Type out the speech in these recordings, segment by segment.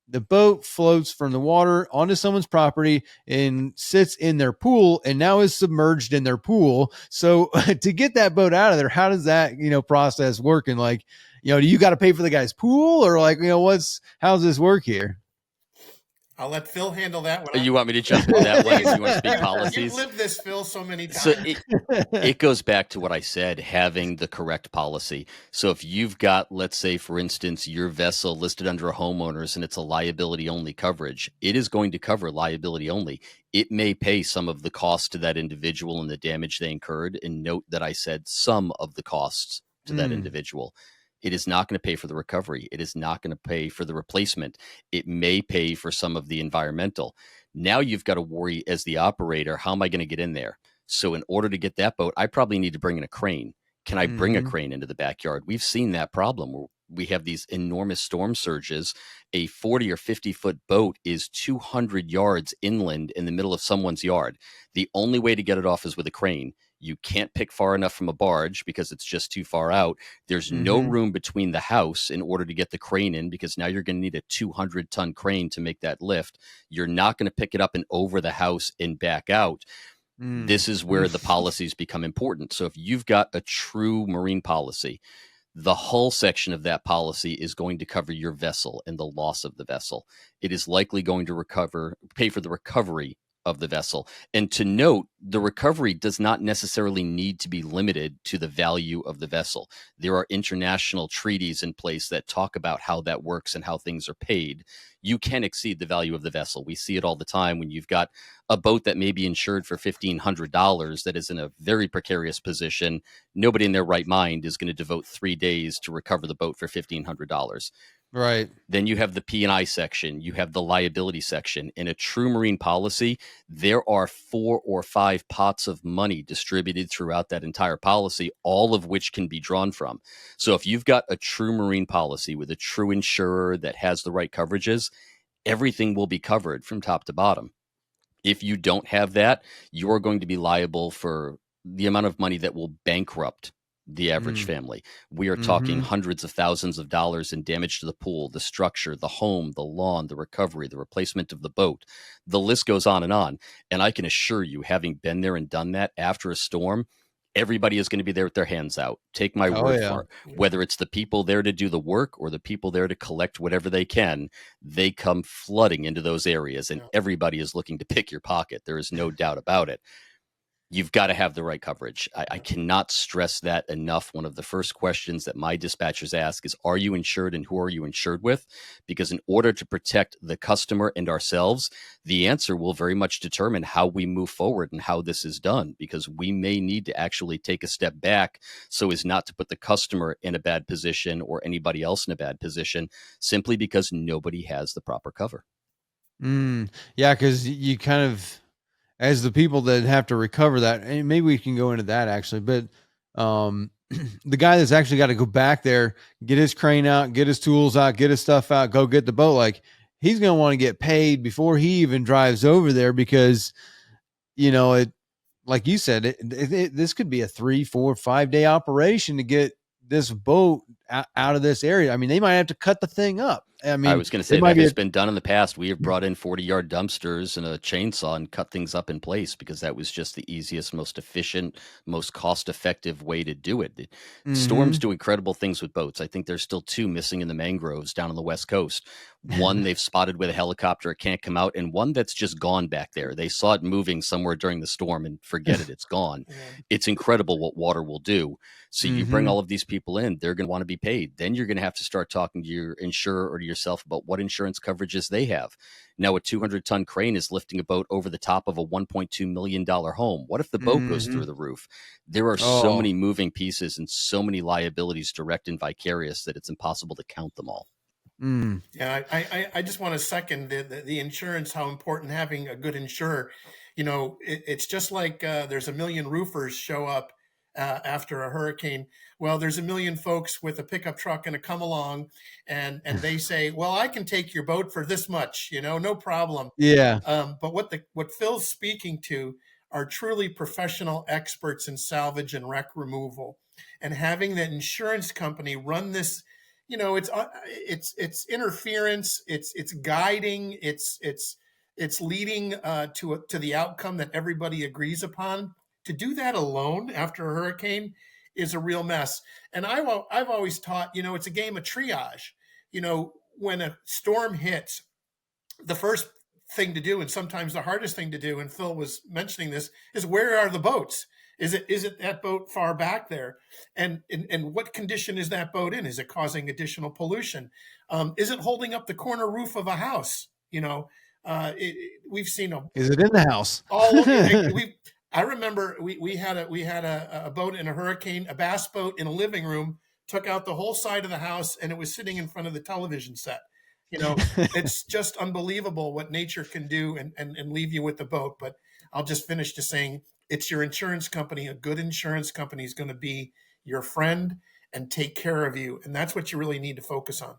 the boat floats from the water onto someone's property and sits in their pool and now is submerged in their pool. So to get that boat out of there, how does that, process work? And like, do you got to pay for the guy's pool, or like, how's this work here? I'll let Phil handle that one. You want me to jump into that one? Please. You want to speak policies? You've lived this, Phil, so many So times. it goes back to what I said, having the correct policy. So if you've got, let's say, for instance, your vessel listed under a homeowner's and it's a liability only coverage, it is going to cover liability only. It may pay some of the cost to that individual and the damage they incurred. And note that I said some of the costs to that individual. It is not going to pay for the recovery. It is not going to pay for the replacement. It may pay for some of the environmental. Now you've got to worry as the operator, how am I going to get in there? So in order to get that boat, I probably need to bring in a crane. Can I bring a crane into the backyard? We've seen that problem where we have these enormous storm surges. A 40 or 50-foot boat is 200 yards inland in the middle of someone's yard. The only way to get it off is with a crane. You can't pick far enough from a barge because it's just too far out. There's no room between the house in order to get the crane in, because now you're going to need a 200-ton crane to make that lift. You're not going to pick it up and over the house and back out. This is where the policies become important. So if you've got a true marine policy, the hull section of that policy is going to cover your vessel and the loss of the vessel. It is likely going to pay for the recovery of the vessel. And to note, the recovery does not necessarily need to be limited to the value of the vessel. There are international treaties in place that talk about how that works and how things are paid. You can exceed the value of the vessel. We see it all the time when you've got a boat that may be insured for $1,500 that is in a very precarious position. Nobody in their right mind is going to devote 3 days to recover the boat for $1,500. Right. Then you have the P&I section, you have the liability section. In a true marine policy, there are 4 or 5 pots of money distributed throughout that entire policy, all of which can be drawn from. So if you've got a true marine policy with a true insurer that has the right coverages, everything will be covered from top to bottom. If you don't have that, you're going to be liable for the amount of money that will bankrupt the average family. We are talking hundreds of thousands of dollars in damage to the pool, the structure, the home, the lawn, the recovery, the replacement of the boat. The list goes on. And I can assure you, having been there and done that after a storm, everybody is going to be there with their hands out. Take my word for it. Whether it's the people there to do the work or the people there to collect whatever they can, they come flooding into those areas, and everybody is looking to pick your pocket. There is no doubt about it. You've got to have the right coverage. I cannot stress that enough. One of the first questions that my dispatchers ask is, are you insured and who are you insured with? Because in order to protect the customer and ourselves, the answer will very much determine how we move forward and how this is done, because we may need to actually take a step back so as not to put the customer in a bad position or anybody else in a bad position, simply because nobody has the proper cover. Yeah, because you kind of, as the people that have to recover that, and maybe we can go into that actually, but the guy that's actually got to go back there, get his crane out, get his tools out, get his stuff out, go get the boat, like he's going to want to get paid before he even drives over there, because it, like you said, this could be a 3, 4, 5 day operation to get this boat out of this area. I mean, they might have to cut the thing up. I mean, I was going to say that has been done in the past. We have brought in 40-yard dumpsters and a chainsaw and cut things up in place, because that was just the easiest, most efficient, most cost-effective way to do it. Storms do incredible things with boats. I think there's still 2 missing in the mangroves down on the West Coast. One they've spotted with a helicopter, it can't come out, and one that's just gone back there. They saw it moving somewhere during the storm and forget it, it's gone. It's incredible what water will do. So you bring all of these people in, they're going to want to be paid. Then you're going to have to start talking to your insurer or to yourself about what insurance coverages they have. Now, a 200-ton crane is lifting a boat over the top of a $1.2 million home. What if the boat goes through the roof? There are so many moving pieces and so many liabilities, direct and vicarious, that it's impossible to count them all. Yeah, I just want to second the insurance, how important having a good insurer. It's just like there's a million roofers show up after a hurricane. Well, there's a million folks with a pickup truck and a come along, and they say, well, I can take your boat for this much, no problem. Yeah. But what Phil's speaking to are truly professional experts in salvage and wreck removal, and having that insurance company run this it's interference, it's guiding, it's leading to the outcome that everybody agrees upon. To do that alone after a hurricane is a real mess. And I've always taught, it's a game of triage. When a storm hits, the first thing to do, and sometimes the hardest thing to do, and Phil was mentioning this, is where are the boats? Is it that boat far back there? And what condition is that boat in? Is it causing additional pollution? Is it holding up the corner roof of a house? We've seen Is it in the house? all I remember we had a boat in a hurricane, a bass boat in a living room, took out the whole side of the house, and it was sitting in front of the television set. It's just unbelievable what nature can do and leave you with the boat. But I'll just finish just saying, it's your insurance company. A good insurance company is going to be your friend and take care of you. And that's what you really need to focus on.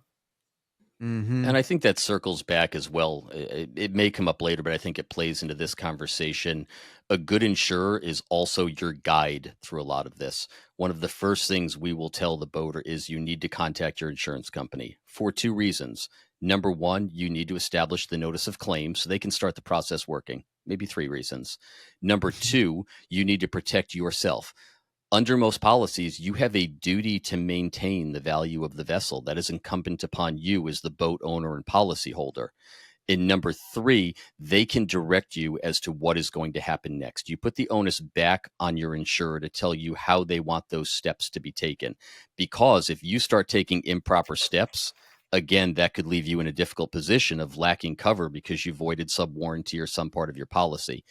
Mm-hmm. And I think that circles back as well. It may come up later, but I think it plays into this conversation. A good insurer is also your guide through a lot of this. One of the first things we will tell the boater is you need to contact your insurance company for two reasons. Number one, you need to establish the notice of claim so they can start the process working. Maybe three reasons. Number two, you need to protect yourself. Under most policies, you have a duty to maintain the value of the vessel. That is incumbent upon you as the boat owner and policyholder. And number three, they can direct you as to what is going to happen next. You put the onus back on your insurer to tell you how they want those steps to be taken. Because if you start taking improper steps, again, that could leave you in a difficult position of lacking cover because you voided some warranty or some part of your policy.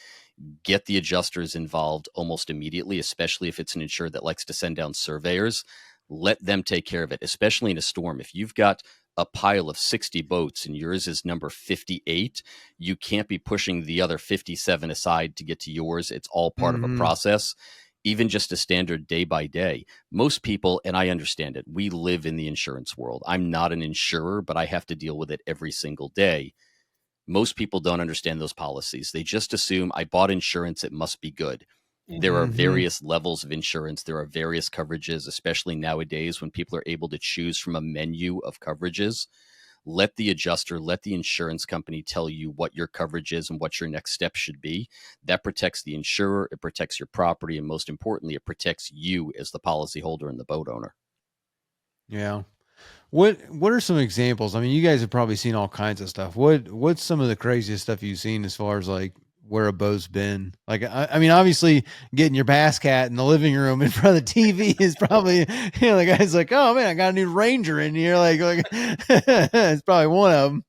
Get the adjusters involved almost immediately, especially if it's an insured that likes to send down surveyors. Let them take care of it, especially in a storm. If you've got a pile of 60 boats and yours is number 58, you can't be pushing the other 57 aside to get to yours. It's all part of a process. Even just a standard day by day. Most people, and I understand it, we live in the insurance world. I'm not an insurer, but I have to deal with it every single day. Most people don't understand those policies. They just assume I bought insurance, it must be good. There are various levels of insurance. There are various coverages, especially nowadays when people are able to choose from a menu of coverages. Let the adjuster, let the insurance company tell you what your coverage is and what your next step should be. That protects the insurer, it protects your property, and most importantly, it protects you as the policyholder and the boat owner. Yeah. What are some examples? I mean, you guys have probably seen all kinds of stuff. What's some of the craziest stuff you've seen as far as like where a boat's been? Like, I mean, obviously getting your bass cat in the living room in front of the TV is probably, the guy's like, oh man, I got a new Ranger in here. Like it's probably one of them.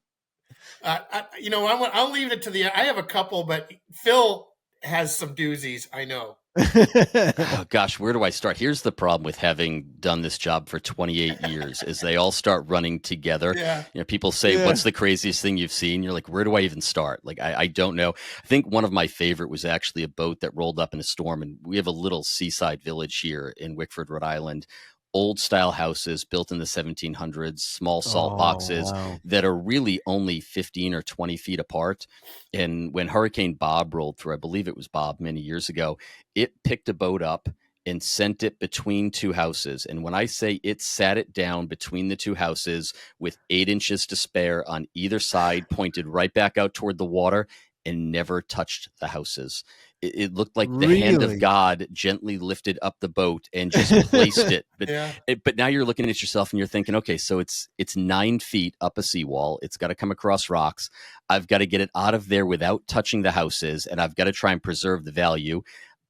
I'll leave it to I have a couple, but Phil has some doozies. I know. Oh, gosh, where do I start? Here's the problem with having done this job for 28 years is they all start running together. Yeah. People say, what's the craziest thing you've seen? You're like, where do I even start? Like, I don't know. I think one of my favorite was actually a boat that rolled up in a storm. And we have a little seaside village here in Wickford, Rhode Island. Old style houses built in the 1700s, small salt boxes that are really only 15 or 20 feet apart. And when Hurricane Bob rolled through, I believe it was Bob many years ago, it picked a boat up and sent it between two houses. And when I say it sat it down between the two houses with 8 inches to spare on either side, pointed right back out toward the water and never touched the houses. It looked like the hand of God gently lifted up the boat and just placed it. But but now you're looking at yourself and you're thinking, okay, so it's 9 feet up a seawall. It's got to come across rocks. I've got to get it out of there without touching the houses, and I've got to try and preserve the value.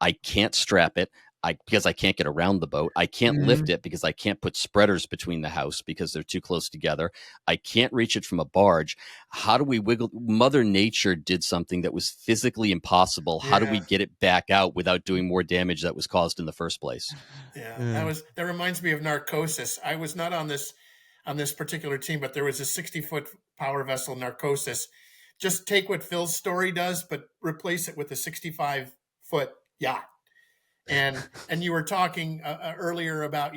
I can't strap it. Because I can't get around the boat. I can't lift it because I can't put spreaders between the house because they're too close together. I can't reach it from a barge. How do we wiggle? Mother Nature did something that was physically impossible. How do we get it back out without doing more damage that was caused in the first place? That reminds me of Narcosis. I was not on this particular team, but there was a 60-foot power vessel, Narcosis. Just take what Phil's story does, but replace it with a 65-foot yacht. And you were talking earlier about,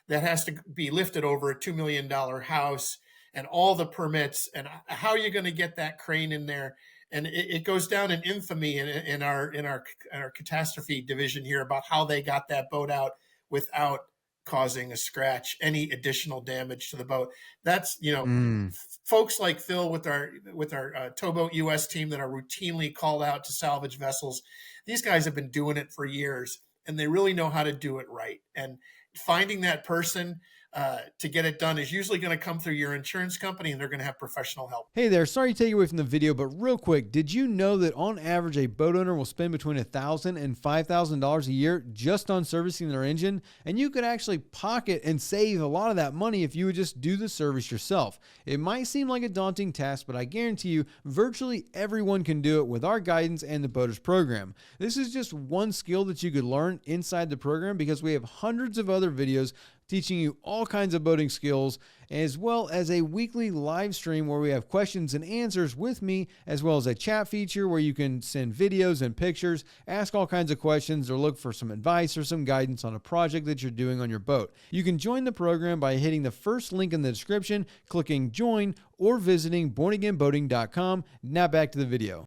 that has to be lifted over a $2 million house and all the permits, and how are you going to get that crane in there? And it goes down in infamy in our catastrophe division here about how they got that boat out without causing a scratch, any additional damage to the boat. That's, Mm. folks like Phil with our Towboat US team that are routinely called out to salvage vessels. These guys have been doing it for years, and they really know how to do it right. And finding that person to get it done is usually going to come through your insurance company, and they're going to have professional help. Hey there, sorry to take you away from the video, but real quick, did you know that on average a boat owner will spend between $1,000 and $5,000 a year just on servicing their engine? And you could actually pocket and save a lot of that money if you would just do the service yourself. It might seem like a daunting task, but I guarantee you virtually everyone can do it with our guidance and the Boaters program. This is just one skill that you could learn inside the program, because we have hundreds of other videos teaching you all kinds of boating skills, as well as a weekly live stream where we have questions and answers with me, as well as a chat feature where you can send videos and pictures, ask all kinds of questions, or look for some advice or some guidance on a project that you're doing on your boat. You can join the program by hitting the first link in the description, clicking join, or visiting bornagainboating.com. Now back to the video.